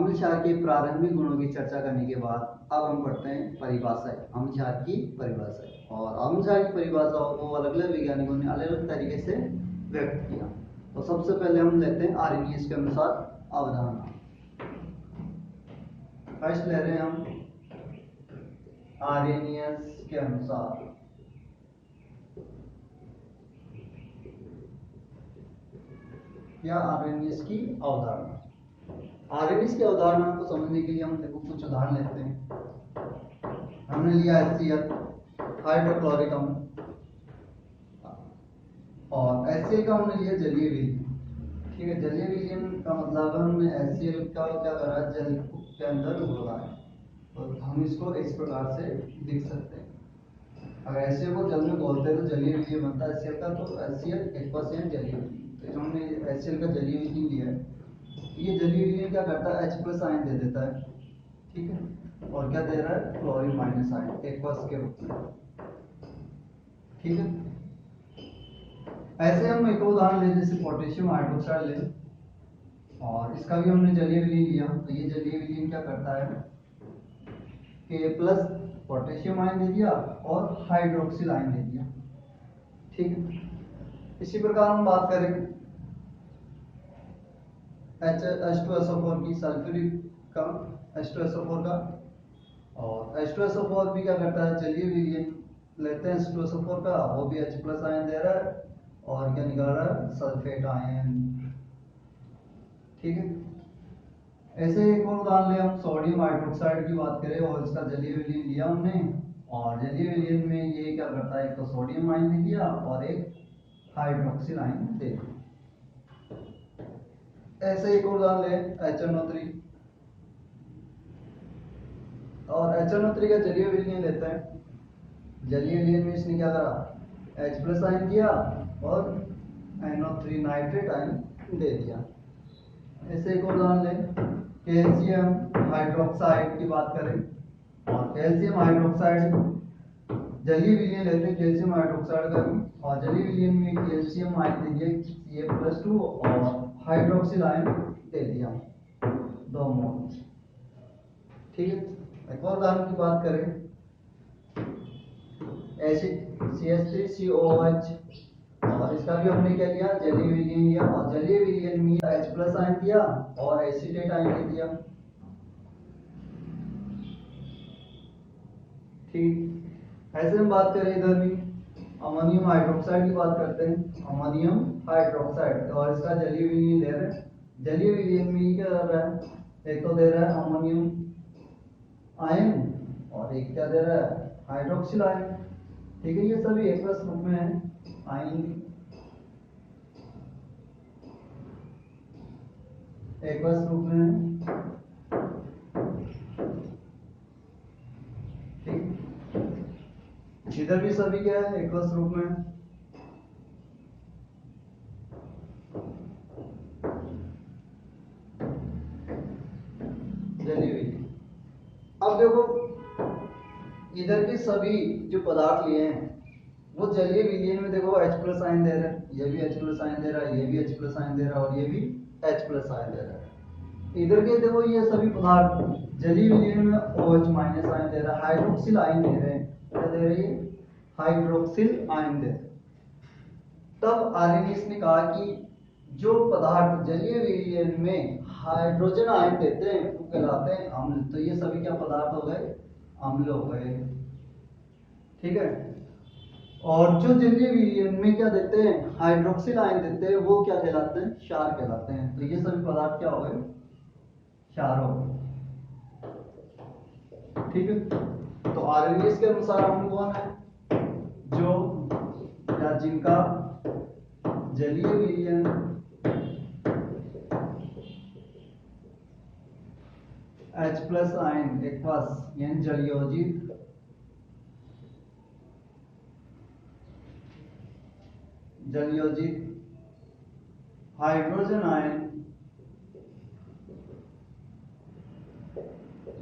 अम्ल क्षार के प्रारंभिक गुणों की चर्चा करने के बाद अब हम पढ़ते हैं परिभाषाएं, अम्ल क्षार की परिभाषाएं। और अम्ल क्षार की परिभाषाओं को अलग अलग वैज्ञानिकों ने अलग अलग तरीके से व्यक्त किया। तो सबसे पहले हम लेते हैं आर्हेनियस के अनुसार अवधारणा। फर्स्ट ले रहे हैं हम आर्हेनियस के अनुसार। या आर्हेनियस की अवधारणा। आर्हेनियस की अवधारणा को समझने के लिए हम देखो कुछ उदाहरण लेते हैं। हमने लिया HCl, हाइड्रोक्लोरिक अम्ल, और HCl का हमने लिया जलीय विलयन। ठीक है, जलीय विलयन का मतलब हमने HCl का क्या करा, जल के अंदर घोला है। तो हम इसको इस प्रकार से लिख सकते हैं। अगर HCl को जल में घोलते हैं तो जलीय विलयन बनता है HCl का, तो HCl H+N जलीय विलयन। तो हमने HCl का जलीय विलयन लिया है। ये जलीय विलयन क्या करता है, H+ आयन दे देता है। ठीक है, और क्या दे रहा है, क्लोरीन माइनस आयन एक्वस के रूप में। ठीक है, ऐसे हम एक उदाहरण ले, जैसे पोटेशियम हाइड्रोक्साइड ले, और इसका भी हमने जलीय विलयन लिया। तो ये जलीय विलयन क्या करता है, K+ पोटेशियम आयन दे दिया और हाइड्रोक्सिल आयन दे दिया। ठीक है, इसी प्रकार हम बात करें H2SO4 की, सल्फ्यूरिक का H2SO4 का, और H2SO4 भी क्या करता है, जलीय विलयन लेते हैं H2SO4 का, वो भी H+ आयन दे रहा है और क्या निकल रहा है, सल्फेट आयन। ठीक है, ऐसे एक और उदाहरण ले हम सोडियम हाइड्रोक्साइड की बात करें, और इसका जलीय विलयन लिया हमने, और जलीय विलयन में ये क्या करता है, एक तो सोडियम आयन दे दिया और एक हाइड्रोक्सिल आयन दे दिया। ऐसे एक उदाहरण ले HNO3, और HNO3 का जलीय विलयन लेते हैं। जलीय विलयन में इसने क्या करा, H+ आयन दिया और NO3 नाइट्रेट आयन दे दिया। ऐसे एक उदाहरण ले कैल्शियम हाइड्रोक्साइड की बात करें, और कैल्शियम हाइड्रोक्साइड जलीय विलयन लेते हैं कैल्शियम हाइड्रोक्साइड का, और जलीय विलयन में कैल्शियम आयन दे दिया Ca+2 और हाइड्रोक्सिल आयन दे दिया 2 मोल। ठीक है, एक और उदाहरण की बात करें, एसिड CH3COOH, और इसका भी हमने क्या लिया, जलीय विलयन लिया, और जलीय विलयन में H+ आयन दिया और एसीटेट आयन दे दिया। ठीक, ऐसे हम बात करें इधर भी अमोनियम हाइड्रोक्साइड की बात करते हैं। अमोनियम हाइड्रोक्साइड, और इसका जलीय विलयन ले रहे हैं। जलीय विलयन में क्या कर रहा है, एक तो दे रहा है अमोनियम आयन और एक क्या दे रहा है, हाइड्रोक्सिल आयन। ठीक है, ये सभी एक्वस रूप में है आयन, एक्वस रूप में है। ठीक, इधर भी सभी क्या है, एक्वस रूप में है। जलीय विलयन। अब देखो इधर के सभी जो पदार्थ लिए हैं वो जलीय विलयन में देखो H+ आयन दे रहा है, ये भी H+ आयन दे रहा है, ये भी H+ आयन दे रहा है, और ये भी H+ आयन दे रहा है। इधर के देखो ये सभी पदार्थ जलीय विलयन में OH- आयन दे रहा है, हाइड्रोक्सिल आयन दे रहे हैं। क्या दे रहे हैं, हाइड्रोक्सिल आयन दे रहे हैं। तब आर्हेनियस ने कहा कि जो पदार्थ जलीय विलयन में हाइड्रोजन आयन देते हैं वो कहलाते हैं अम्ल। तो ये सभी क्या पदार्थ हो गए, अम्ल हो गए। ठीक है, और जो जलीय विलयन में क्या देते हैं, हाइड्रोक्सिल आयन देते हैं, वो क्या कहलाते हैं, क्षार कहलाते हैं। तो ये सभी पदार्थ क्या हो गए, क्षार हो गए। ठीक है, तो आर्हेनियस के अनुसार अम्ल कौन है, जो या जिनका जलीय विलयन H+ आयन एक्वस यानी जलीयोजित हाइड्रोजन आयन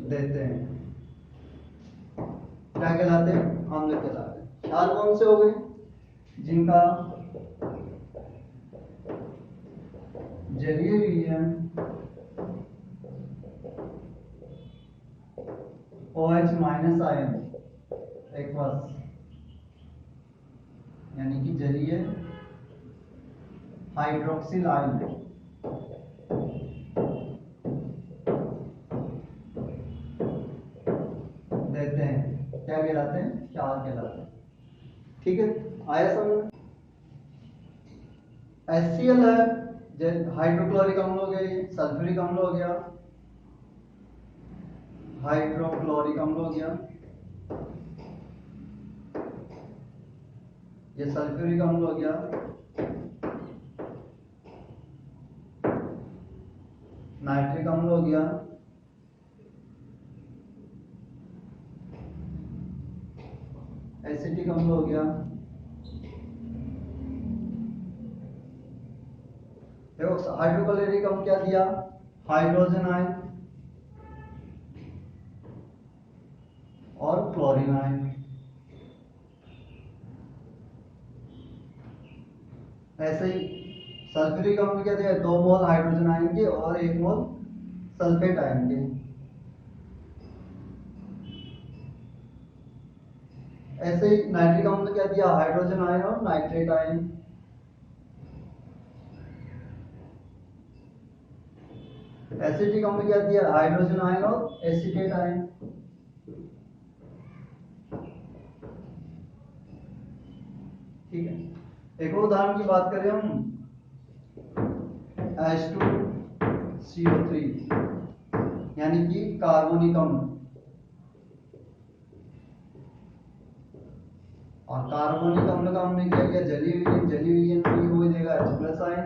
देते हैं, क्या कहलाते हैं, अम्ल कहलाते हैं। क्षार कौन से हो गए, जिनका जलीय विलयन OH माइनस आयन एक्वस, यानी कि जलीय हाइड्रोक्सिल आयन देते हैं, क्या कहलाते हैं? क्षार कहलाते हैं। ठीक है, आया समझ? HCl है, हाइड्रोक्लोरिक अम्ल हो गया, ये सल्फ्यूरिक अम्ल हो गया, हाइड्रोक्लोरिक अम्ल हो गया, ये सल्फ्यूरिक अम्ल हो गया, नाइट्रिक अम्ल हो गया, एसिटिक अम्ल हो गया। देखो हाइड्रोक्लोरिक अम्ल क्या दिया? हाइड्रोजन आयन और क्लोरीन आयन। ऐसे ही सल्फ्यूरिक अम्ल क्या दिया? 2 मोल हाइड्रोजन आयन के और 1 मोल सल्फेट आयन के। ऐसे ही नाइट्रिक अम्ल क्या दिया? हाइड्रोजन आयन और नाइट्रेट आयन। एसिटिक अम्ल क्या दिया? हाइड्रोजन आयन और एसीटेट आयन। ठीक है, एक और उदाहरण की बात करें हम, H2CO3 यानी कि कार्बोनिक अम्ल, और कार्बोनिक अम्ल का हमने क्या किया? जलीय विलयन में वो देगा H+ आयन,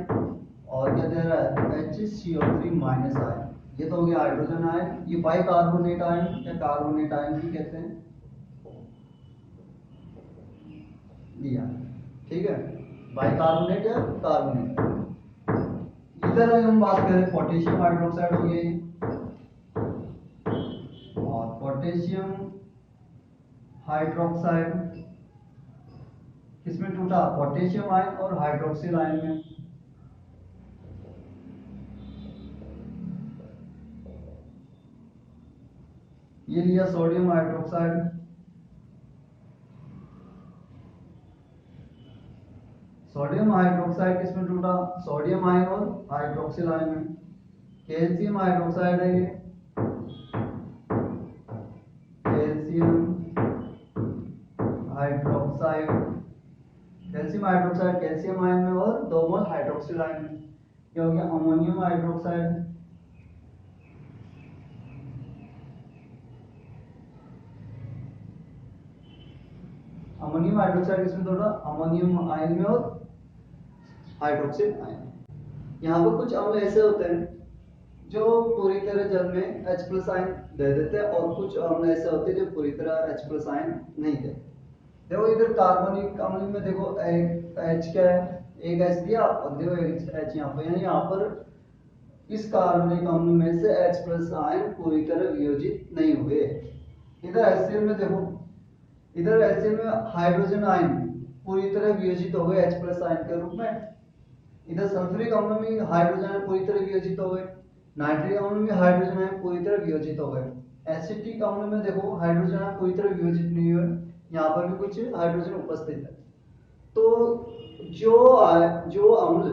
और क्या दे रहा है? HCO3 minus ion. ये तो हो गया हाइड्रोजन आयन। ये बाइकार्बोनेट आयन या कार्बोनेट आयन भी कहते हैं, दिया। ठीक है, बाइकार्बोनेट या कार्बोनेट। इधर अगर हम बात करें, पोटेशियम हाइड्रोक्साइड हो गया ये, और पोटेशियम हाइड्रोक्साइड किसमें टूटा? पोटेशियम आयन और हाइड्रोक्सिल आयन में। ये लिया सोडियम हाइड्रोक्साइड, सोडियम हाइड्रोक्साइड किसमें टूटा? सोडियम आयन और हाइड्रोक्सिल आयन में। कैल्शियम हाइड्रोक्साइड है ये, calcium hydroxide, calcium hydroxide calcium ion में और 2 मोल हाइड्रोक्सिल आयन में। क्या हो गया? अमोनियम हाइड्रोक्साइड, अमोनियम हाइड्रोक्साइड किसमें टूटा? अमोनियम आयन में और हाइड्रोक्सिल आयन। यहाँ पर कुछ अम्ल ऐसे होते हैं जो पूरी तरह जल में H+ आयन दे देते हैं, और कुछ अम्ल ऐसे होते हैं जो पूरी तरह H+ आयन नहीं देते। देखो इधर कार्बोनिक अम्ल में देखो एक H क्या है? एक H दिया, और देखो एक H यहाँ पर, यानी यहाँ पर इस कार्बोनिक अम्ल में से H+ आयन पूरी तरह वियोजित नहीं हुए। इधर HCl में देखो, इधर HCl में हाइड्रोजन आयन पूरी तरह वियोजित हो गए H+ आयन के रूप में। इधर सल्फ्यूरिक अम्ल में हाइड्रोजन आयन पूरी तरह वियोजित हो गए, नाइट्रिक अम्ल में हाइड्रोजन आयन पूरी तरह वियोजित हो गए। एसिटिक अम्ल में देखो हाइड्रोजन आयन पूरी तरह वियोजित नहीं हुए, यहाँ पर भी कुछ हाइड्रोजन उपस्थित है। तो जो अम्ल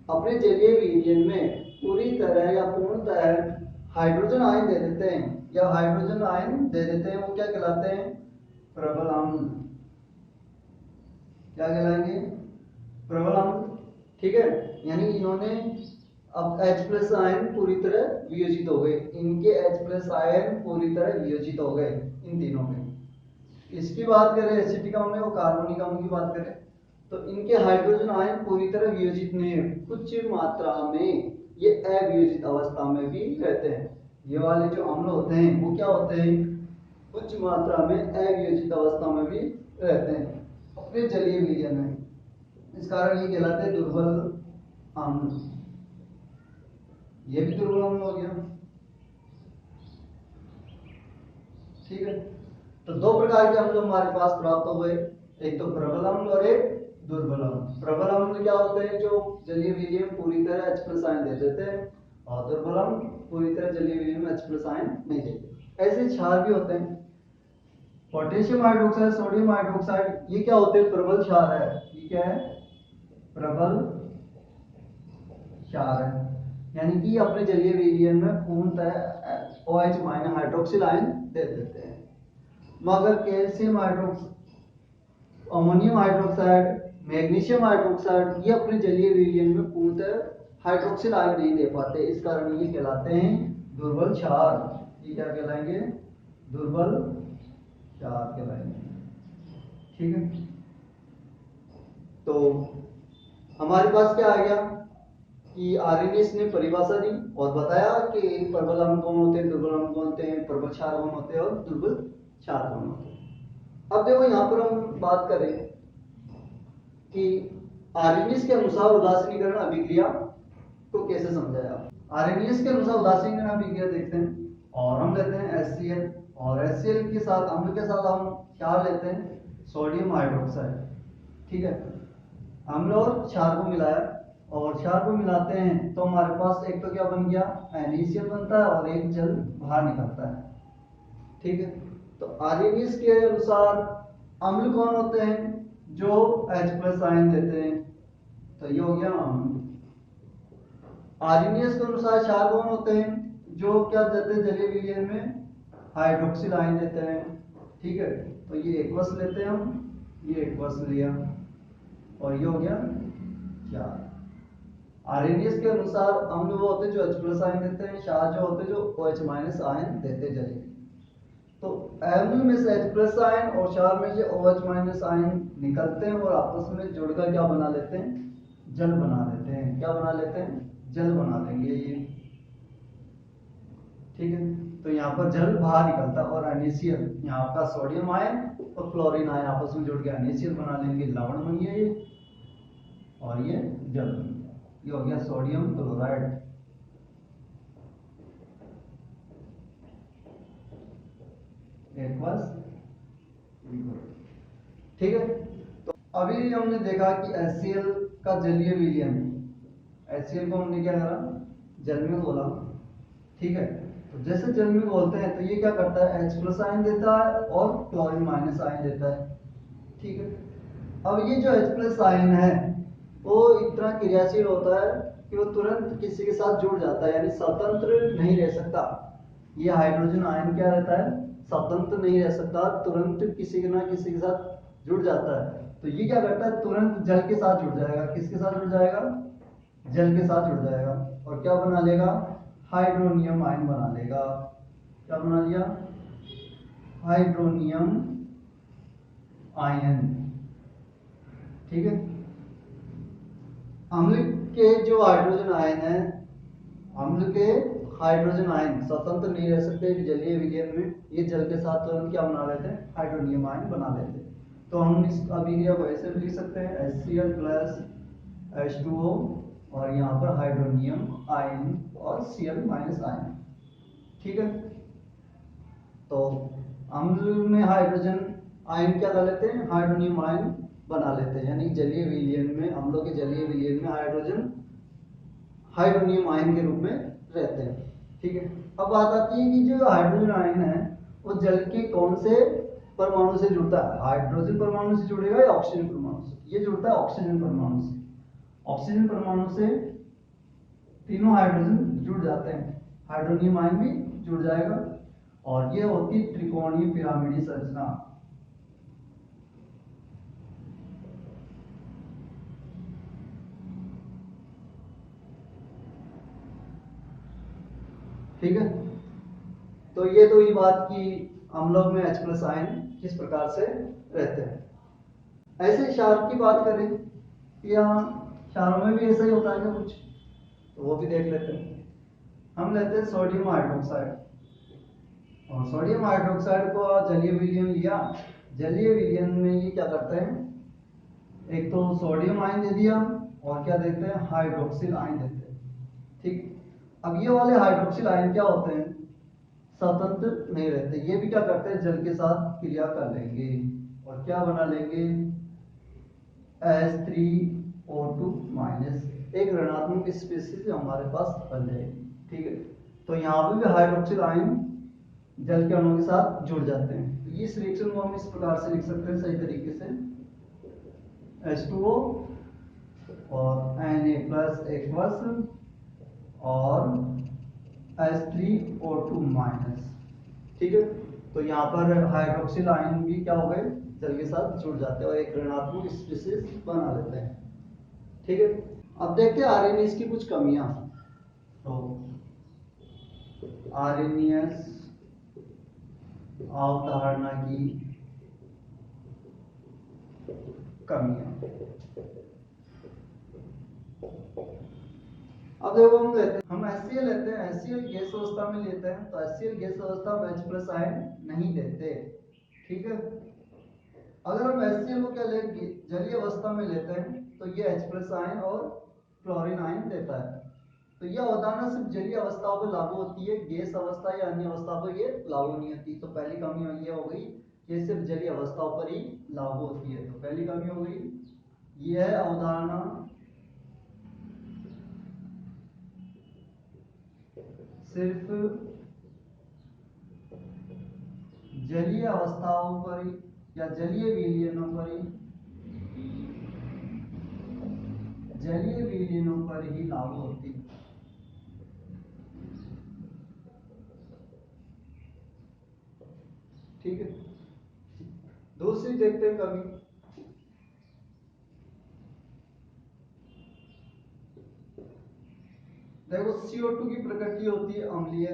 अपने जलीय विलयन में पूरी तरह या पूर्णतः हाइड्रोजन आयन दे देते हैं या हाइड्रोजन आयन दे देते हैं, वो क्या कहलाते हैं? प्रबल अम्ल। क्या कहलाएंगे? प्रबल अम्ल। ठीक है, यानी इन्होंने अब H+ आयन पूरी तरह वियोजित हो गए, इनके H+ आयन पूरी तरह वियोजित हो गए इन तीनों में। इसकी बात करें एसिटिक अम्ल और कार्बोनिक अम्ल की बात करें, तो इनके हाइड्रोजन आयन पूरी तरह वियोजित नहीं है, कुछ मात्रा में ये अवियोजित अवस्था में भी रहते हैं। ये वाले जो अम्ल होते हैं वो क्या होते हैं? कुछ मात्रा में अवियोजित अवस्था में भी रहते हैं अपने जलीय विलयन में। इस कारण ये कहलाते हैं दुर्बल अम्ल। ये भी दुर्बल अम्ल हो गया। ठीक है, तो 2 प्रकार के अम्ल हमारे पास प्राप्त हो गए, एक तो प्रबल अम्ल और एक दुर्बल अम्ल। प्रबल अम्ल क्या होते हैं? जो जलीय विलयन पूरी तरह H+ आयन दे देते हैं, और दुर्बल अम्ल पूरी तरह जलीय विलयन में H+ आयन नहीं देते। ऐसे क्षार भी होते हैं। पोटेशियम हाइड्रोक्साइड, सोडियम हाइड्रोक्साइड, ये क्या होते हैं? प्रबल क्षार है। ये क्या है? प्रबल क्षार है, यानी कि अपने जलीय विलयन में पूर्णतः OH माइनस हाइड्रोक्सिल आयन दे देते हैं। मगर calcium hydroxide, ammonium hydroxide, magnesium hydroxide, ये अपने जलीय विलयन में पूर्णतः हाइड्रोक्सिल आयन नहीं दे पाते। इस कारण ये कहलाते हैं दुर्बल क्षार। ये क्या कहलाएंगे? दुर्बल क्षार कहलाएंगे। ठीक है, तो हमारे पास क्या आ गया कि आर्यनियस ने परिभाषा दी और बताया कि प्रबल अम्ल कौन होते हैं, दुर्बल अम्ल कौन होते हैं, प्रबल क्षार कौन होते हैं और दुर्बल क्षार कौन होते हैं। अब देखो यहाँ पर हम बात करें कि आर्यनियस के अनुसार उदासीनीकरण अभिक्रिया को कैसे समझाया। आर्यनियस के अनुसार उदासीनीकरण अभिक्रिया देखते हैं और हम लेते हैं HCl, और HCl के साथ अम्ल के साथ हम क्या लेते हैं? Sodium hydroxide. ठीक है, अम्ल और क्षार को मिलाया और क्षार को मिलाते हैं तो हमारे पास एक तो क्या बन गया? NaCl बनता है और एक जल बाहर निकलता है। ठीक है, तो आर्यनियस के अनुसार अम्ल कौन होते हैं? जो H+ आयन देते हैं, तो ये हो गया अम्ल। आर्यनियस के अनुसार क्षार कौन होते हैं? जो क्या देते हैं जलीय विलयन में? हाइड्रोक्सिल आयन देते हैं। ठीक है, तो ये एक्वस लेते हैं हम, ये एक्वस लिया और ये हो गया क्षार। आर्यनियस के अनुसार अम्ल वो होते हैं जो H+ आयन देते हैं, क्षार जो होते हैं जो OH- आयन देते हैं जलीय। तो अम्ल में से H+ आयन और क्षार में से OH- आयन निकलते हैं और आपस में जुड़कर क्या बना लेते हैं? जल बना लेते हैं। क्या बना लेते हैं? जल बना देंगे ये। ठीक है, तो यहाँ पर जल बाहर निकलता है और NaCl, यहाँ का सोडियम आयन और क्लोरीन आयन आपस में जुड़ के NaCl बना लेंगे, लवण बन गया ये, और ये जल बन गया। ये हो गया सोडियम क्लोराइड। ठीक है, तो अभी हमने देखा कि HCl का जलीय विलयन, HCl को हमने क्या करा? जल में घोला। ठीक है, तो जैसे जल में घोलते हैं तो ये क्या करता है? H+ आयन देता है और क्लोरीन माइनस आयन देता है। ठीक है, अब ये जो H+ आयन है वो इतना क्रियाशील होता है कि वो तुरंत किसी के साथ जुड़ जाता है, यानी स्वतंत्र नहीं रह सकता। ये हाइड्रोजन आयन क्या रहता है? स्वतंत्र नहीं रह सकता, तुरंत किसी के ना किसी के साथ जुड़ जाता है। तो ये क्या करता है? तुरंत जल के साथ जुड़ जाएगा। किसके साथ जुड़ जाएगा? जल के साथ जुड़ जाएगा और क्या बना लेगा? हाइड्रोनियम आयन बना लेगा। क्या बना लिया? Hydronium ion. ठीक है, अम्ल के जो हाइड्रोजन आयन है, अम्ल के हाइड्रोजन आयन स्वतंत्र नहीं रह सकते जलीय विलयन में, ये जल के साथ तुरंत क्या बना लेते हैं? हाइड्रोनियम आयन बना लेते हैं। तो हम इस अभिक्रिया को ऐसे भी लिख सकते हैं HCl + H2O और यहाँ पर हाइड्रोनियम आयन और Cl- आयन। ठीक है, तो अम्ल में हाइड्रोजन आयन क्या कर लेते हैं? हाइड्रोनियम आयन बना लेते हैं, यानी जलीय विलयन में, अम्लों के जलीय विलयन में हाइड्रोजन हाइड्रोनियम आयन के रूप में रहते हैं। ठीक है, अब बात आती है कि जो हाइड्रोजन आयन है वो जल के कौन से परमाणु से जुड़ता है? हाइड्रोजन परमाणु से जुड़ेगा या ऑक्सीजन परमाणु से? ये जुड़ता है ऑक्सीजन परमाणु से। ऑक्सीजन परमाणु से तीनों हाइड्रोजन जुड़ जाते हैं, हाइड्रोनियम आयन भी जुड़ जाएगा और ये होती त्रिकोणीय पिरामिडीय संरचना। ठीक है, तो ये तो ये बात की अम्लों में H+ आयन किस प्रकार से रहते हैं। ऐसे क्षार की बात करें, यहाँ क्षारों में भी ऐसा ही होता है क्या कुछ? तो वो भी देख लेते हैं। हम लेते हैं सोडियम हाइड्रोक्साइड, और सोडियम हाइड्रोक्साइड को जलीय विलयन लिया। जलीय विलयन में ये क्या करते हैं? एक तो सोडियम आयन दे दिया और क्या देते हैं? हाइड्रोक्सिल आयन देते हैं। ठीक, अब ये वाले हाइड्रोक्सिल आयन क्या होते हैं? स्वतंत्र नहीं रहते, ये भी क्या करते हैं? जल के साथ क्रिया कर लेंगे और क्या बना लेंगे? H3O2- एक ऋणात्मक स्पीशीज हमारे पास बन जाएगी। ठीक है, तो यहाँ पे भी हाइड्रोक्सिल आयन जल के अणुओं के साथ जुड़ जाते हैं। तो इस रिएक्शन को हम इस प्रकार से लिख सकते हैं सही तरीके से, H2O और Na+aqueous और H3O2-। ठीक है, तो यहाँ पर हाइड्रोक्सिल आयन भी क्या हो गए, जल के साथ जुड़ जाते हैं और एक ऋणात्मक स्पीशीज बना लेते हैं। ठीक है, अब देखते हैं आरएनएस की कुछ कमियां। तो आरएनएस अवधारणा की कमियां। अब देखो हम HCl लेते हैं, HCl गैस अवस्था में लेते हैं, तो HCl गैस अवस्था में H+ आयन नहीं देते। ठीक है, अगर हम HCl को क्या लेंगे, जलीय अवस्था में लेते हैं, तो ये H+ आयन और क्लोरीन आयन देता है। तो यह अवधारणा सिर्फ जलीय अवस्थाओं पर लागू होती है, गैस अवस्था या अन्य अवस्था पर ये लागू नहीं होती। तो पहली कमी ये हो गई कि सिर्फ जलीय अवस्थाओं पर ही लागू होती है। तो पहली कमी हो गई, यह अवधारणा सिर्फ जलीय अवस्थाओं पर या जलीय विलयनों पर ही लागू होती है। ठीक है, दूसरी देखते हैं कमी। देखो CO2 की प्रकृति होती है अम्लीय,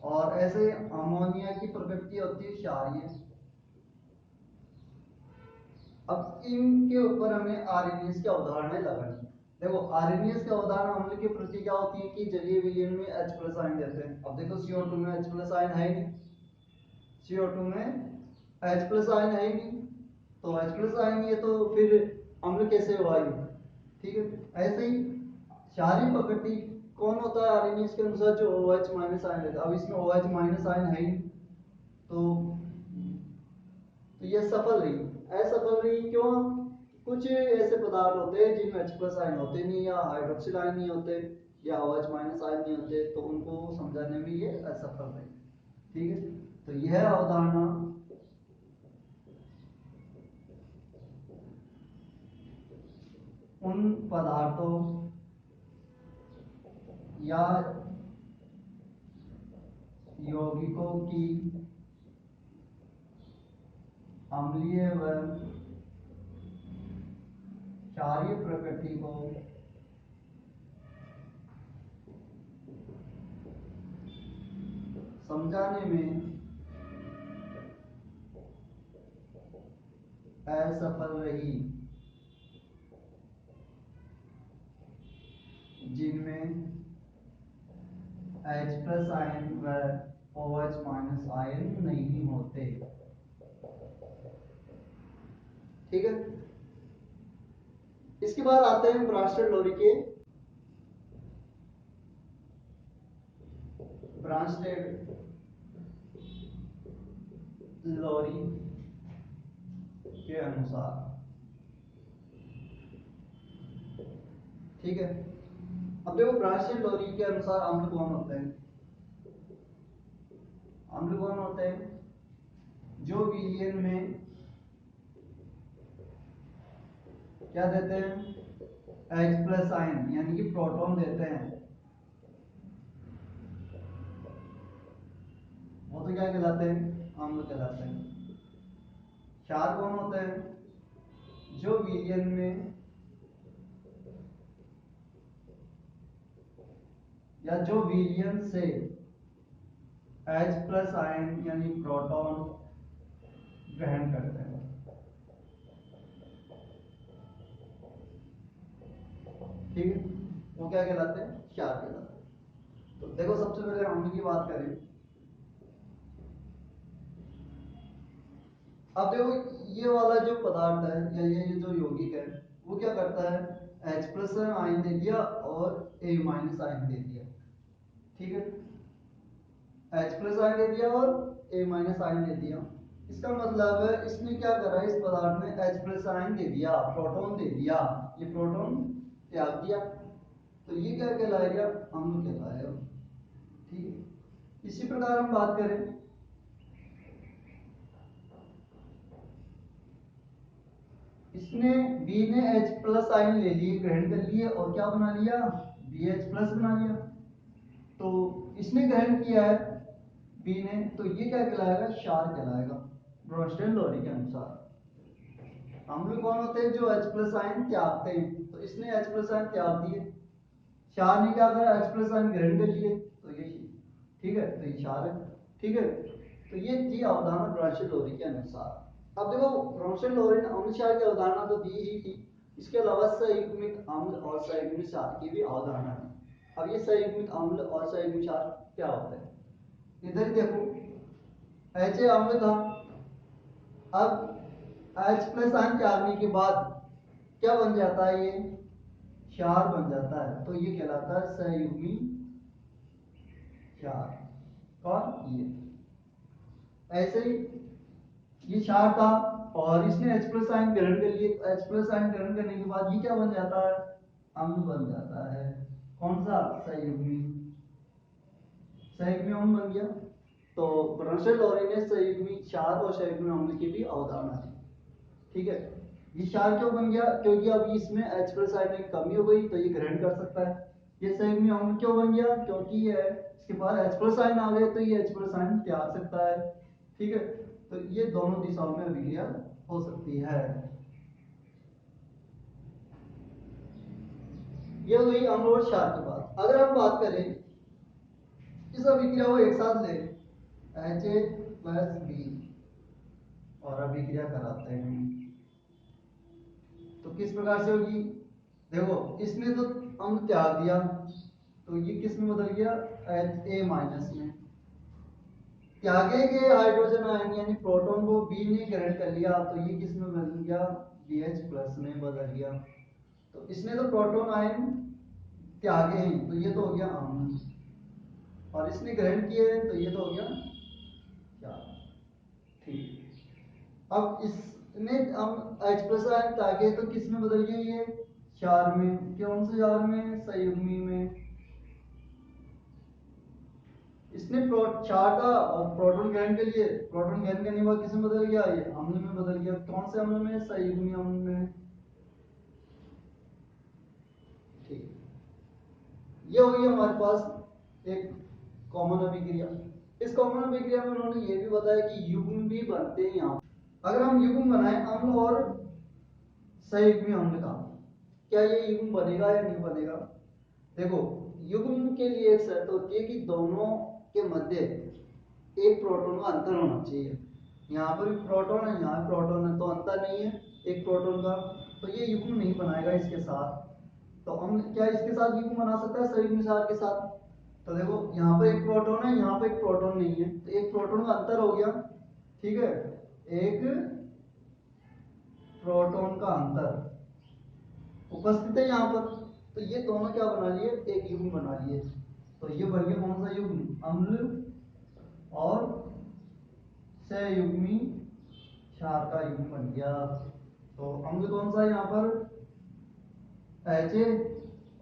और ऐसे अमोनिया की प्रकृति होती है क्षारीय। अब इनके ऊपर हमें आरएनएस की अवधारणाएं लगानी है। देखो आरएनएस की अवधारणा अम्ल की प्रति क्या होती है कि जलीय विलयन में H+ आयन देते हैं। अब देखो CO2 में H+ आयन है ही नहीं, CO2 में H+ आयन है ही नहीं, तो H+ आयन है तो फिर अम्ल कैसे हुआ ये। ठीक है, ऐसे ही क्षारीय प्रकृति कौन होता है आरएनएस के अनुसार, जो OH- आयन देता है। अब इसमें OH- आयन है ही, तो ये सफल रही। असफल रही क्यों, कुछ ऐसे पदार्थ होते हैं जिनमें H+ आयन होते नहीं, या हाइड्रोक्सिल आयन नहीं होते, या OH- आयन नहीं होते, तो उनको समझाने में ये असफल रही। ठीक है, तो यह अवधारणा उन पदार्थों या यौगिकों की अम्लीय व क्षारीय प्रकृति को समझाने में असफल रही, जिनमें H+ आयन व OH- आयन नहीं होते। ठीक है, इसके बाद आते हैं ब्रांस्टेड-लोरी के अनुसार। ठीक है, अब देखो ब्रांस्टेड-लोरी के अनुसार अम्ल कौन होते हैं। अम्ल कौन होते हैं, जो विलयन में क्या देते हैं, H+ आयन यानी कि प्रोटॉन देते हैं, वो तो क्या कहलाते हैं, अम्ल कहलाते हैं। क्षार कौन होते हैं, जो विलयन में या जो विलयन से H+ आयन यानी प्रोटॉन ग्रहण करते हैं। ठीक है, वो क्या कहलाते हैं, क्षार कहलाते हैं। तो देखो सबसे पहले अम्ल की बात करें। अब देखो ये वाला जो पदार्थ है या ये जो यौगिक है, वो क्या करता है, H+ आयन दे दिया और A- आयन दे दिया। ठीक है, H+ आयन दे दिया और A- आयन दे दिया। इसका मतलब है इसने क्या करा, इस पदार्थ में H+ आयन दे दिया, प्रोटॉन दे दिया, ये प्रोटॉन त्याग दिया, तो ये क्या कहलाएगा, अम्ल कहलाएगा। ठीक है। इसी प्रकार हम बात करें, इसने बी ने H प्लस आयन ले लिए, ग्रहण कर लिए और क्या बना लिया, BH प्लस बना लिया। तो इसने ग्रहण किया है बी ने, तो ये क्या कहलाएगा, क्षार कहलाएगा ब्रोंस्टेन-लोरी के अनुसार। अम्ल कौन होते हैं, जो H प्लस आयन त्यागते हैं, तो इसने H प्लस आयन त्याग दिए, क्षार ने क्या करा, H प्लस आयन ग्रहण कर लिए, तो ये ठीक है, तो ये क्षार है। ठीक है, तो ये थी अवधारणा ब्रोंस्टेन-लोरी के अनुसार। अब देखो ब्रोंस्टेन-लोरी ने अम्ल क्षार की अवधारणा तो दी ही थी, इसके अलावा संयुग्मित अम्ल और संयुग्मित क्षार की भी अवधारणा है। अब ये संयुग्मित अम्ल और संयुग्मित क्षार क्या होता है, इधर देखो HA अम्ल था, अब H प्लस आयन त्यागने के बाद क्या बन जाता है, ये क्षार बन जाता है, तो ये कहलाता है संयुग्मी क्षार। कौन, ये ऐसे ही ये क्षार था और इसने H प्लस आयन ग्रहण कर लिए, H प्लस आयन ग्रहण करने के बाद ये क्या बन जाता है, अम्ल बन जाता है। कौन सा, संयुग्मी अम्ल बन गया। तो ब्रोंस्टेन-लोरी ने संयुग्मी क्षार और संयुग्मी अम्ल की भी अवधारणा दी। ठीक है, ये क्षार क्यों बन गया, क्योंकि अब इसमें H प्लस आयन की कमी हो गई, तो ये ग्रहण कर सकता है। ये संयुग्मी अम्ल क्यों बन गया, क्योंकि ये इसके पास H प्लस आयन आ गए, तो ये H प्लस आयन त्याग सकता है। ठीक है, तो ये दोनों दिशाओं में अभिक्रिया हो सकती है। ये हो गई अम्ल और क्षार की बात। अगर हम बात करें इस अभिक्रिया को एक साथ ले, HA प्लस B और अभिक्रिया कराते हैं, तो किस प्रकार से होगी, देखो इसने तो अम्ल त्याग दिया, तो ये किस में बदल गया, Ha माइनस में। त्यागे गए हाइड्रोजन आयन यानी प्रोटॉन को बी ने ग्रहण कर लिया, तो ये किस में बदल गया, BH प्लस में बदल गया। तो इसने तो प्रोटॉन आयन त्यागे हैं, तो ये तो हो गया अम्ल, और इसने ग्रहण किए हैं, तो ये तो हो गया क्षार। ठीक, अब इसने H प्लस आयन त्यागे, तो किस में बदल गया, ये क्षार में। कौन से क्षार में, संयुग्मी में। इसने क्षार का प्रोटॉन ग्रहण के लिए, प्रोटॉन ग्रहण करने के बाद किस में बदल गया, ये अम्ल में बदल गया। कौन से अम्ल में, संयुग्मी अम्ल में। ठीक, ये हो गई हमारे पास एक कॉमन अभिक्रिया। इस कॉमन अभिक्रिया में उन्होंने ये भी बताया कि युग्म भी बनते हैं यहाँ। अगर हम युग्म बनाएं अम्ल और संयुग्मी अम्ल का, क्या ये युग्म बनेगा या नहीं बनेगा। देखो युग्म के लिए एक शर्त होती है कि दोनों के मध्य एक प्रोटॉन का अंतर होना चाहिए। यहाँ पर प्रोटॉन है, यहाँ प्रोटॉन है, तो अंतर नहीं है एक प्रोटॉन का, तो ये युग्म नहीं बनाएगा इसके साथ। तो हम क्या इसके साथ युग्म बना सकता है, संयुग्मी क्षार के साथ। तो देखो यहाँ पे एक प्रोटॉन है, यहाँ पे एक प्रोटॉन नहीं है, तो एक प्रोटॉन का अंतर हो गया। ठीक है, एक प्रोटॉन का अंतर उपस्थित है यहाँ पर, तो ये दोनों क्या बना लिए, एक युग्म बना लिए। तो ये बन गया कौन सा युग्म, अम्ल और संयुग्मी क्षार का युग्म बन गया। तो अम्ल कौन सा है यहाँ पर, HA,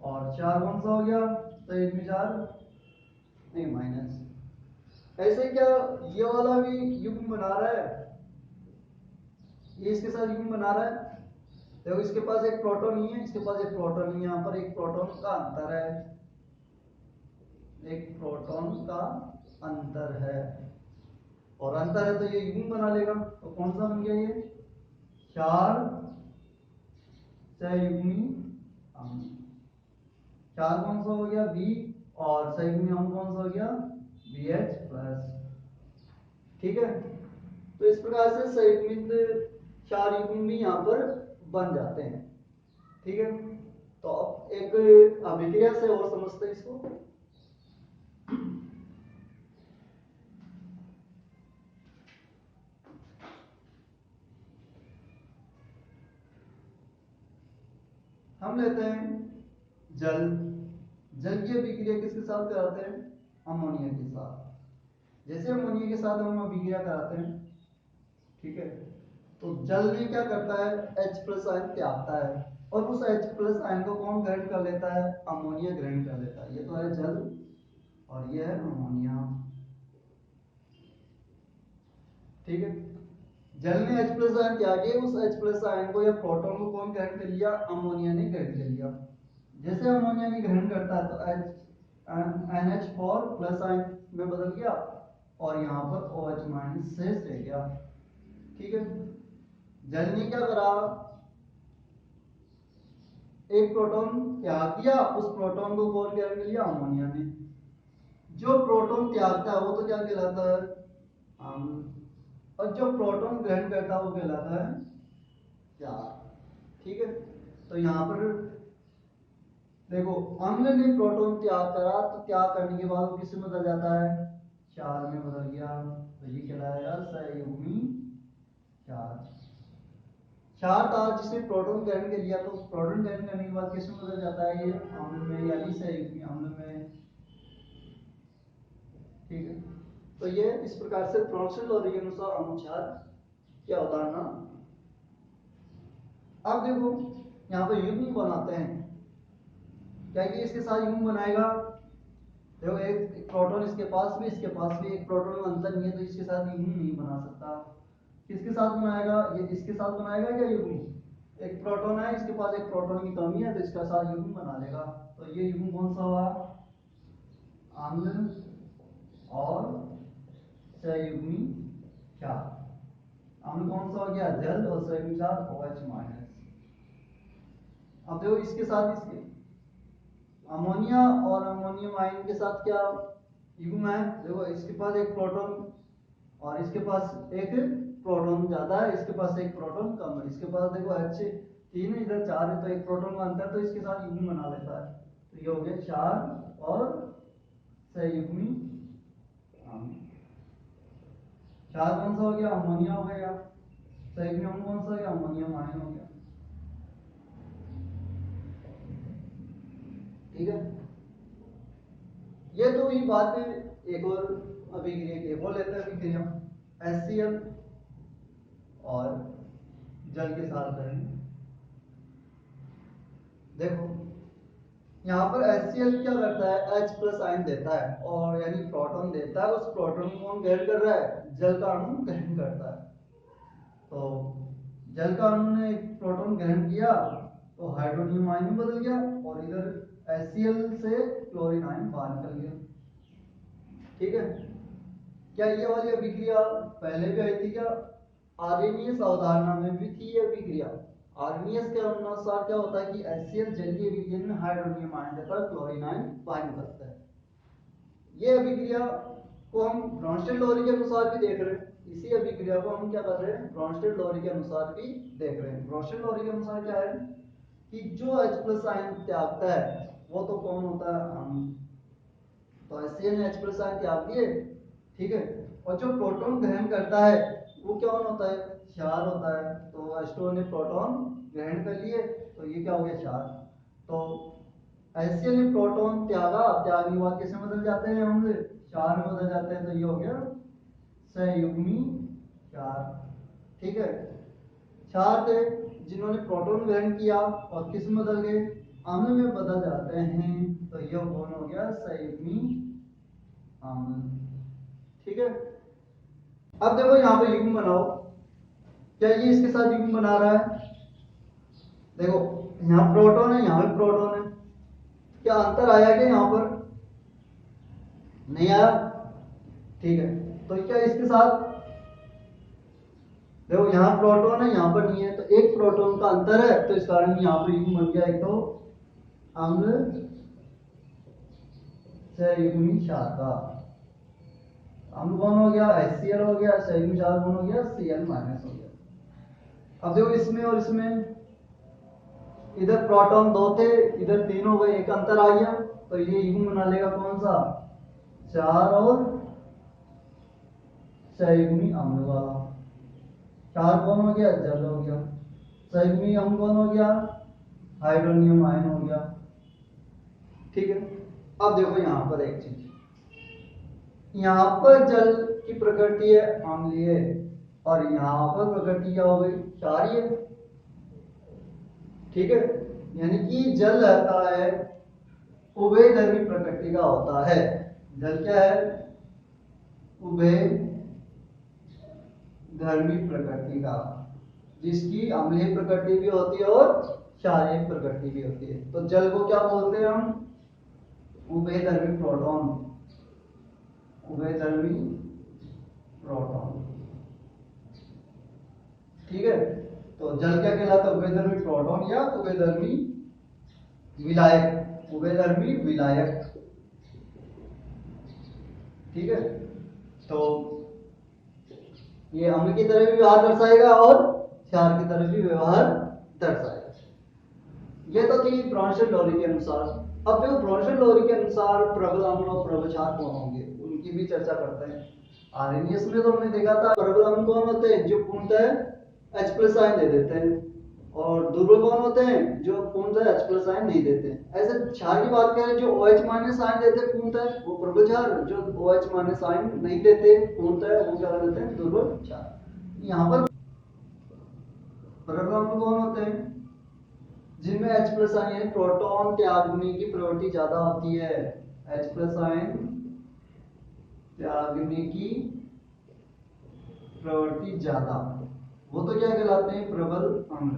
और क्षार कौन सा हो गया, संयुग्मी क्षार नहीं माइनस। ऐसे क्या ये वाला भी युग्म बना रहा है, ये इसके साथ युग्म बना रहा है। देखो इसके पास एक प्रोटॉन नहीं है, इसके पास एक प्रोटॉन नहीं है, यहाँ पर एक प्रोटॉन का अंतर है, एक प्रोटॉन का अंतर है, और अंतर है तो ये युग्म बना लेगा। तो कौन सा बन गया, ये क्षार संयुग्मी अम्ल। क्षार कौन सा हो गया, B, और संयुग्मी अम्ल कौन सा हो गया, BH प्लस। ठीक है, तो इस प्रकार से संयुग्मित क्षार युग्म भी यहाँ पर बन जाते हैं। ठीक है, तो अब एक अभिक्रिया से और समझते हैं इसको। हम लेते हैं जल। जल की अभिक्रिया किसके साथ कराते हैं, अमोनिया के साथ। जैसे अमोनिया के साथ हम अभिक्रिया कराते हैं, ठीक है, तो जल में क्या करता है, H प्लस आयन त्यागता है, और उस H प्लस आयन को कौन ग्रहण कर लेता है, अमोनिया ग्रहण कर लेता है। ये तो है जल, और ये है अमोनिया। ठीक है, जल ने H प्लस आयन त्याग दिया, उस H प्लस आयन को या प्रोटॉन को कौन ग्रहण कर लिया? अमोनिया ने ग्रहण कर लिया। जैसे अमोनिया ने ग्रहण करता है तो NH4 प्लस आयन में बदल गया और यहाँ पर OH माइनस शेष रह गया। ठीक है, जल ने क्या करा? एक प्रोटॉन त्याग दिया, उस प्रोटॉन को कौन ग्रहण कर लिया? अमोनिया ने। जो प्रोटॉन त्यागता है वो तो क्या कहलाता है? अम्ल। और जो प्रोटॉन ग्रहण करता है वो कहलाता है क्षार। ठीक है, तो यहाँ पर देखो, अम्ल ने प्रोटॉन त्याग करा तो त्याग करने के बाद वो किस में बदल जाता है? क्षार में बदल गया, तो ये कहलाएगा सहयुग्मी क्षार। क्षार था जिसने प्रोटॉन ग्रहण कर लिया, तो प्रोटॉन ग्रहण करने के बाद किस में बदल जाता है? ये अम्ल में, यानी सहयुग्मी अम्ल में। ठीक है, तो ये इस प्रकार से ब्रॉन्स्टेड लॉरी के अनुसार अणु क्षार की अवधारणा। अब देखो यहाँ पे युग्म बनाते हैं, क्या ये इसके साथ युग्म बनाएगा? देखो एक प्रोटॉन इसके पास भी, इसके पास भी, एक प्रोटॉन में अंतर नहीं है, तो इसके साथ युग्म नहीं बना सकता। किसके साथ बनाएगा? ये इसके साथ बनाएगा क्या युग्म? एक प्रोटॉन है, इसके पास एक प्रोटॉन की कमी है, तो इसका साथ युग्म बना लेगा। तो ये युग्म कौन सा हुआ? अम्ल और सहयुग्मी क्षार। अम्ल कौन सा हो गया? जल, और सहयुग्मी क्षार OH माइनस। अब देखो इसके साथ इसके अमोनिया और अमोनियम आयन के साथ क्या युग्म है? देखो इसके पास एक प्रोटॉन और इसके पास एक प्रोटॉन ज्यादा है, इसके पास एक प्रोटॉन कम है। इसके पास देखो H3 है, इधर 4 है, तो एक प्रोटॉन का अंतर, तो इसके साथ युग्म बना लेता है। तो ये हो गया क्षार और सहयुग्मी अम्ल। क्षार कौन सा हो गया? अमोनिया हो गया। सहयुग्मी अम्ल कौन सा हो गया? अमोनियम आयन हो गया। ठीक है, ये तो ये बात है। एक और अभिक्रिया की वो लेते हैं अभिक्रिया HCl और जल के साथ करेंगे। देखो यहाँ पर HCl क्या करता है? H प्लस आयन देता है, और यानी प्रोटॉन देता है, उस प्रोटॉन को कौन ग्रहण कर रहा है? जल का अणु ग्रहण करता है। तो जल का अणु ने एक प्रोटॉन ग्रहण किया तो हाइड्रोनियम आयन में बदल गया, और इधर HCl से क्लोरीन आयन बाहर निकल गया। ठीक है, क्या ये वाली अभिक्रिया पहले भी आई थी क्या? आर्रेनियस अवधारणा में भी थी ये अभिक्रिया। आर्रेनियस के अनुसार क्या होता है कि HCl जलीय विलयन में हाइड्रोनियम आयन देता है, क्लोरीन आयन बाहर निकलता है। ये अभिक्रिया को हम ब्रॉन्स्टेड-लॉरी के अनुसार भी देख रहे हैं। इसी अभिक्रिया को हम क्या कर रहे हैं? ब्रॉन्स्टेड-लॉरी के अनुसार भी देख रहे हैं। ब्रॉन्स्टेड-लॉरी के अनुसार क्या है कि जो H प्लस आयन त्यागता है वो तो कौन होता है? तो HCl ने H प्लस आयन त्याग दिए। ठीक है, और जो प्रोटॉन ग्रहण करता है वो क्या होता है? क्षार होता है। तो H2O ने प्रोटॉन ग्रहण कर लिए, तो ये क्या हो गया? क्षार। तो HCl ने प्रोटॉन त्यागा, त्यागने के बाद किसमें बदल जाते हैं? हम क्षार में बदल जाते हैं, तो ये हो गया सहयुग्मी क्षार। ठीक है, क्षार थे जिन्होंने प्रोटॉन ग्रहण किया और किस में बदल गए? अम्ल में बदल जाते हैं, तो ये कौन हो गया? सहयुग्मी अम्ल। ठीक है, अब देखो यहाँ पे युग्म बनाओ, क्या ये इसके साथ युग्म बना रहा है? देखो यहाँ प्रोटॉन है, यहाँ भी प्रोटॉन है, क्या अंतर आया क्या यहाँ पर? नहीं आया। ठीक है, तो क्या इसके साथ देखो यहाँ प्रोटॉन है, यहाँ पर नहीं है, तो एक प्रोटॉन का अंतर है, तो इस कारण यहाँ पर युग्म बन गया। एक तो अम्ल सहयुग्मी क्षार का अम्ल कौन हो गया? HCl हो गया, सहयुग्मी क्षार कौन हो गया? Cl माइनस हो गया। अब देखो इसमें और इसमें, इधर प्रोटॉन 2 थे, इधर 3 हो गए, एक अंतर आ गया, तो ये युग्म बना लेगा कौन सा? क्षार और सहयुग्मी अम्ल वाला। क्षार कौन हो गया? जल हो गया। सहयुग्मी अम्ल कौन हो गया? हाइड्रोनियम आयन हो गया। ठीक है, अब देखो यहाँ पर एक चीज, यहाँ पर जल की प्रकृति है अम्लीय, और यहाँ पर प्रकृति क्या हो गई? क्षारीय। ठीक है, यानी कि जल रहता है उभयधर्मी प्रकृति का होता है। जल क्या है? उभय धर्मी प्रकृति का, जिसकी अम्लीय प्रकृति भी होती है और क्षारीय प्रकृति भी होती है। तो जल को क्या बोलते हैं हम? उभयधर्मी प्रोटॉन, उभयधर्मी प्रोटॉन। ठीक है, तो जल क्या कहलाता है? उभयधर्मी प्रोटॉन या उभयधर्मी विलायक, उभयधर्मी विलायक। ठीक है, तो ये अम्ल की तरह भी व्यवहार दर्शाएगा और क्षार की तरह भी व्यवहार दर्शाएगा। ये तो थी ब्रॉन्शियल लॉरी के अनुसार। अब देखो ब्रॉन्शियल लॉरी के अनुसार प्रबल अम्ल और प्रबल क्षार कौन होंगे, उनकी भी चर्चा करते हैं। आरएनएस में तो हमने देखा था प्रबल अम्ल कौन होते हैं? जो पूर्णतः H+ आयन दे देते हैं, और दुर्बल कौन होते हैं? जो पूर्णतः H+ आयन नहीं देते। ऐसे क्षार की बात करें, जो OH- आयन देते हैं पूर्णतः, वो प्रबल क्षार। जो OH- आयन नहीं देते पूर्णतः, वो क्या देते हैं? दुर्बल क्षार। यहाँ पर प्रबल अम्ल कौन होते हैं? जिनमें H+ आयन प्रोटॉन त्यागने की प्रवृत्ति ज्यादा होती है। H+ आयन त्यागने की प्रवृत्ति ज्यादा, वो तो क्या कहलाते हैं? प्रबल अम्ल।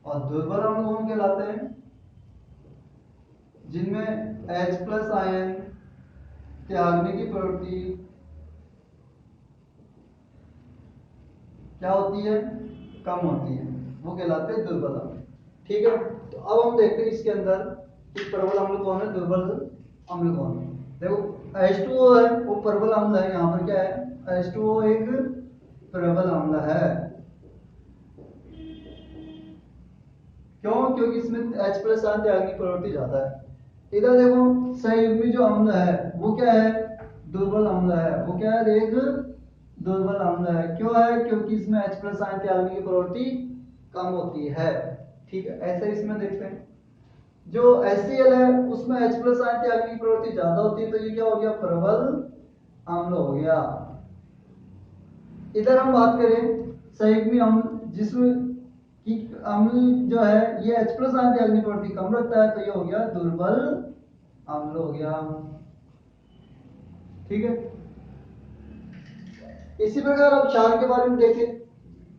और दुर्बल अम्ल कौन कहलाते हैं? जिनमें H+ आयन त्यागने की प्रवृत्ति क्या होती है? कम होती है, वो कहलाते हैं दुर्बल अम्ल। ठीक है, तो अब हम देखते हैं इसके अंदर कि प्रबल अम्ल कौन है, दुर्बल अम्ल कौन है। देखो H2O है, वो प्रबल अम्ल है। यहाँ पर क्या है? H2O एक प्रबल अम्ल है। क्यों? क्योंकि इसमें H+ आयन त्यागने की प्रवृत्ति ज्यादा है। इधर देखो संयुग्मी जो अम्ल है वो क्या है? दुर्बल अम्ल है। वो क्या है? एक दुर्बल अम्ल है। क्यों है? क्योंकि इसमें H+ आयन त्यागने की प्रवृत्ति कम होती है। ठीक है, ऐसे इसमें देखते हैं जो HCl है उसमें H+ आयन त्यागने की प्रवृत्ति ज्यादा होती है, तो ये क्या हो गया? प्रबल अम्ल हो गया। इधर हम बात करें संयुग्मी अम्ल, जिसमें कि अम्ल जो है ये H+ आयन त्यागने की प्रवृत्ति कम रखता है, तो ये हो गया दुर्बल अम्ल हो गया। ठीक है, इसी प्रकार अब क्षार के बारे में देखें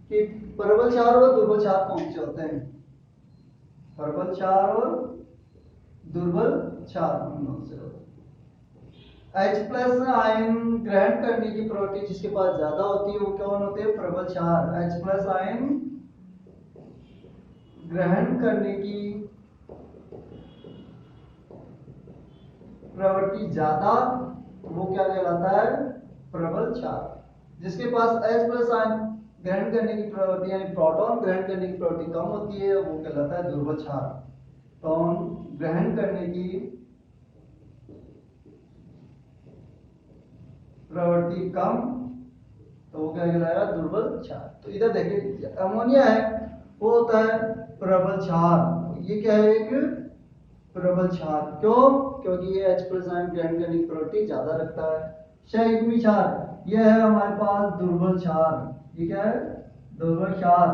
कि प्रबल क्षार और दुर्बल क्षार कौन से होते हैं। प्रबल क्षार और दुर्बल क्षार कौन से होते हैं? H+ आयन ग्रहण करने की प्रवृत्ति जिसके पास ज्यादा होती है वो कौन होते हैं? प्रबल क्षार। H+ आयन ग्रहण करने की प्रवृत्ति ज्यादा, वो क्या कहलाता है? प्रबल क्षार। जिसके पास H+ आयन ग्रहण करने की प्रवृत्ति यानी प्रोटॉन ग्रहण करने की प्रवृत्ति कम होती है, वो कहलाता है दुर्बल क्षार। प्रोटॉन ग्रहण करने की प्रवृत्ति कम, तो वो क्या कहलाएगा? दुर्बल क्षार। तो इधर देखिए अमोनिया है, वो होता है प्रबल क्षार। ये क्या है? एक प्रबल क्षार। क्यों? क्योंकि ये H+ आयन ग्रहण करने की प्रवृत्ति ज्यादा रखता है। संयुग्मी क्षार ये है हमारे पास दुर्बल क्षार। ये क्या है? दुर्बल क्षार।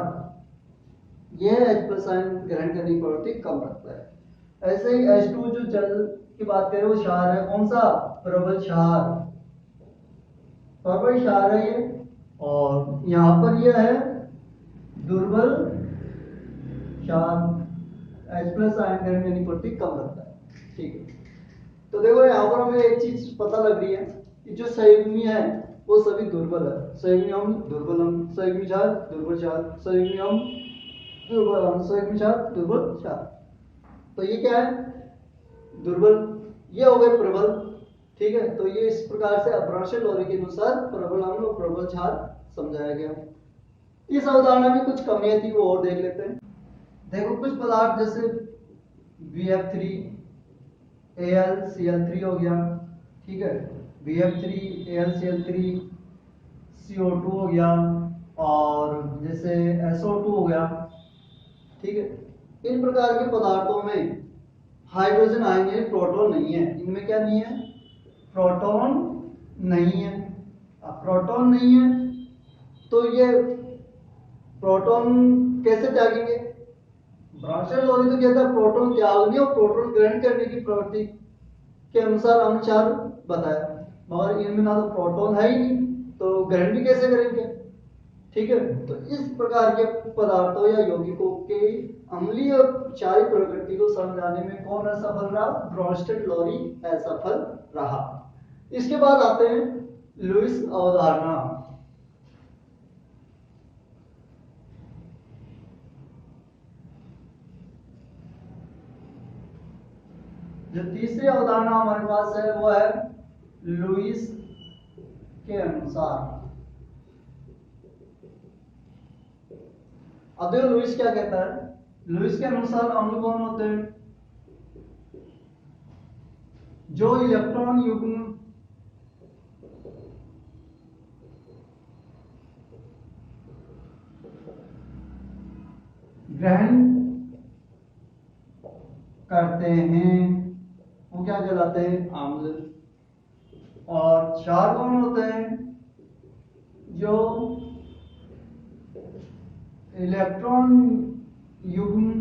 ये H+ आयन ग्रहण करने की प्रवृत्ति कम रखता है। ऐसे ही H2 जो जल की बात करें वो क्षार है। कौन सा? प्रबल क्षार। प्रबल क्षार है ये, और यहाँ पर यह है दुर्बल क्षार। H+ आयन ग्रहण करने की प्रवृत्ति कम रखता है। ठीक है, तो देखो यहाँ पर हमें एक चीज पता लग रही है कि जो संयुग्मी है वो सभी दुर्बल है। संयुग्मी अम्ल दुर्बल अम्ल, संयुग्मी क्षार दुर्बल क्षार, संयुग्मी अम्ल दुर्बल अम्ल, संयुग्मी क्षार दुर्बल क्षार। तो ये क्या है? दुर्बल। ये हो गए प्रबल। ठीक है, तो ये इस प्रकार से ब्रॉन्शियल लॉरी के अनुसार प्रबल अम्ल और प्रबल क्षार समझाया गया। इस अवधारणा में कुछ कमियां थी, वो और देख लेते हैं। देखो कुछ पदार्थ जैसे BF3 AlCl3 हो गया। ठीक है, BF3 AlCl3 CO2 हो गया, और जैसे SO2 हो गया। ठीक है, इन प्रकार के पदार्थों में हाइड्रोजन आयन यानी प्रोटॉन नहीं है। इनमें क्या नहीं है? प्रोटॉन नहीं है। अब प्रोटॉन नहीं है तो ये प्रोटॉन कैसे त्यागेंगे? ब्रॉन्शियल लॉरी तो कहता है प्रोटॉन त्यागने और प्रोटॉन ग्रहण करने की प्रवृत्ति के अनुसार अम्ल क्षार बताया, मगर इनमें ना तो प्रोटॉन है ही नहीं, तो ग्रहण भी कैसे करेंगे। ठीक है, तो इस प्रकार के पदार्थों या यौगिकों के अम्लीय और क्षारीय प्रकृति को समझाने में कौन असफल रहा, ब्रोंस्टेड-लोरी असफल रहा। इसके बाद आते हैं लुईस अवधारणा। जो तीसरी अवधारणा हमारे पास है वो है लुईस के अनुसार। अब देखो लुईस क्या कहता है, लुईस के अनुसार अम्ल कौन होते हैं, जो इलेक्ट्रॉन युग्म ग्रहण करते हैं वो क्या कहलाते हैं, अम्ल। और क्षार कौन होते हैं, जो इलेक्ट्रॉन युग्म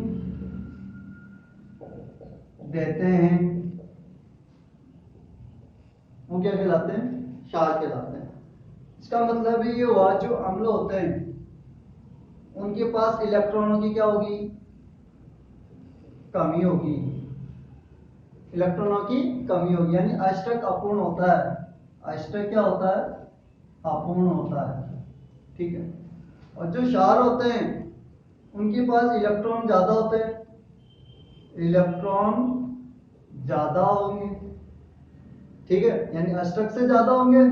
देते हैं वो क्या कहलाते हैं, क्षार कहलाते हैं। इसका मतलब ये हुआ जो अम्ल होते हैं उनके पास इलेक्ट्रॉनों की क्या होगी, कमी होगी, इलेक्ट्रॉनों की कमी होगी, यानी अष्टक अपूर्ण होता है। अष्टक क्या होता है, अपूर्ण होता है। ठीक है, और जो क्षार होते हैं उनके पास इलेक्ट्रॉन ज्यादा होते हैं, इलेक्ट्रॉन ज्यादा होंगे। ठीक है, यानी अष्टक से ज्यादा होंगे।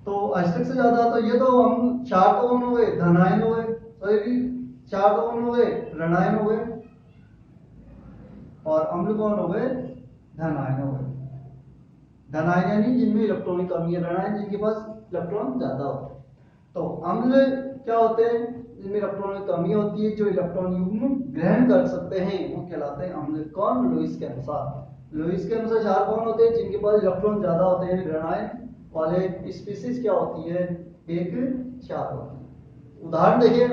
तो अष्टक से ज्यादा, तो ये तो हम क्षार तो कौन हो गए, धनायन हो गए, सॉरी क्षार तो कौन हो गए, ऋणायन हो गए, और अम्ल कौन हो गए, धनायन हो गए। धनायन यानी जिनमें इलेक्ट्रॉन की कमी है, ऋणायन जिनके पास इलेक्ट्रॉन ज्यादा होते हैं। तो अम्ल क्या होते हैं, जिनमें इलेक्ट्रॉन की कमी होती है, जो इलेक्ट्रॉन युग्म ग्रहण कर सकते हैं वो कहलाते हैं अम्ल। कौन, लुईस के अनुसार। लुईस के अनुसार क्षार कौन होते हैं, जिनके पास इलेक्ट्रॉन ज्यादा होते हैं, ऋणायन वाले स्पीसीज क्या होती है, एक क्षार होती है। उदाहरण देखिए,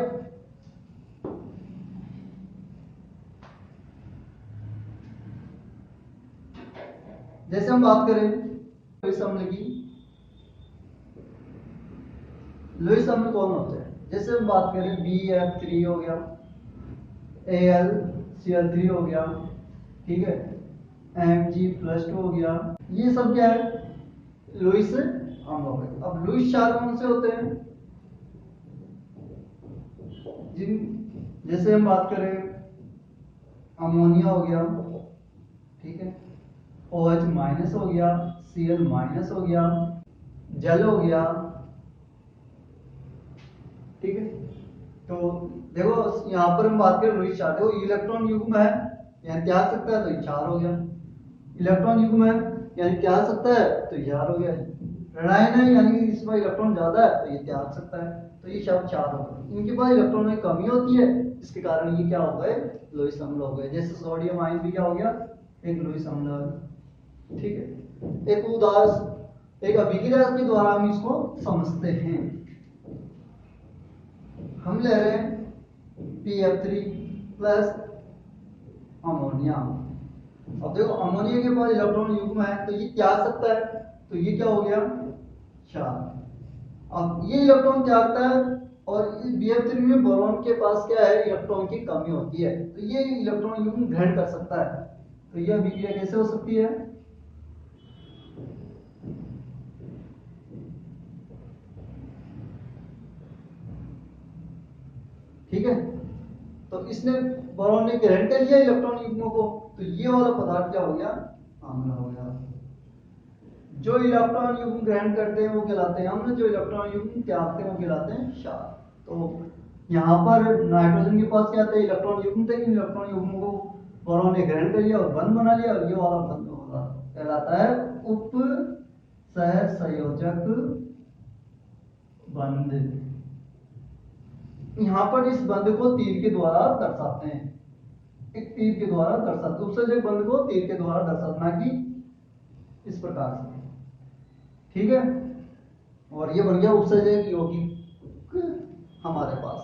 जैसे हम बात करें लुईस अम्ल की, लुईस अम्ल कौन होते हैं, जैसे हम बात करें BF3 हो गया, AlCl3 हो गया, ठीक है, Mg+2 हो गया, ये सब क्या है, लुईस अम्ल हो गए। अब लुईस क्षार कौन से होते हैं, जिन जैसे हम बात करें अमोनिया हो गया, ठीक है, OH- हो गया, Cl- हो गया, जल हो गया। ठीक है, तो देखो यहाँ पर हम बात करें लुईस क्षार, देखो इलेक्ट्रॉन युग्म है, यहाँ त्याग सकता है तो ये क्षार हो गया, इलेक्ट्रॉन युग्म है यानी त्याग सकता है तो ये क्षार हो गया, ऋणायन है यानी कि इसमें इलेक्ट्रॉन ज्यादा है तो ये त्याग सकता है, तो ये शब्द क्षार हो गए। इनके पास इलेक्ट्रॉनों की कमी होती है, इसके कारण ये क्या हो गए, लुईस अम्ल हो गए। जैसे सोडियम आयन भी क्या हो गया, एक लुईस अम्ल। ठीक है, एक उदाहरण, एक अभिक्रिया के द्वारा हम इसको समझते हैं। हम ले रहे हैं PF3 प्लस अमोनिया। अब देखो अमोनिया के पास इलेक्ट्रॉन युग्म है तो ये त्याग सकता है, तो ये क्या हो गया, क्षार। अब ये इलेक्ट्रॉन त्यागता है और इस BF3 में बोरॉन के पास क्या है, इलेक्ट्रॉन की कमी होती है, तो ये इलेक्ट्रॉन युग्म ग्रहण कर सकता है। तो यह अभिक्रिया कैसे हो सकती है, ठीक है, तो इसने बोरॉन ने ग्रहण कर लिया इलेक्ट्रॉन युग्मों को, तो ये वाला पदार्थ क्या हो गया, अम्ल हो गया। जो इलेक्ट्रॉन युग्म ग्रहण करते हैं वो कहलाते हैं अम्ल, जो इलेक्ट्रॉन युग्म त्यागते हैं वो कहलाते हैं क्षार। तो यहाँ पर नाइट्रोजन के पास क्या थे, इलेक्ट्रॉन युग्म थे, इन इलेक्ट्रॉन युग्म को बोरॉन ने ग्रहण कर लिया और बंध बना लिया, और ये वाला बंध होगा कहलाता है उप सहसंयोजक बंध। यहाँ पर इस बंध को तीर के द्वारा दर्शाते हैं, एक तीर के द्वारा दर्शाते, उपसर्जक बंध को तीर के द्वारा दर्शाते, ना कि इस प्रकार से। ठीक है, और ये बन गया उपसर्जक यौगिक हमारे पास।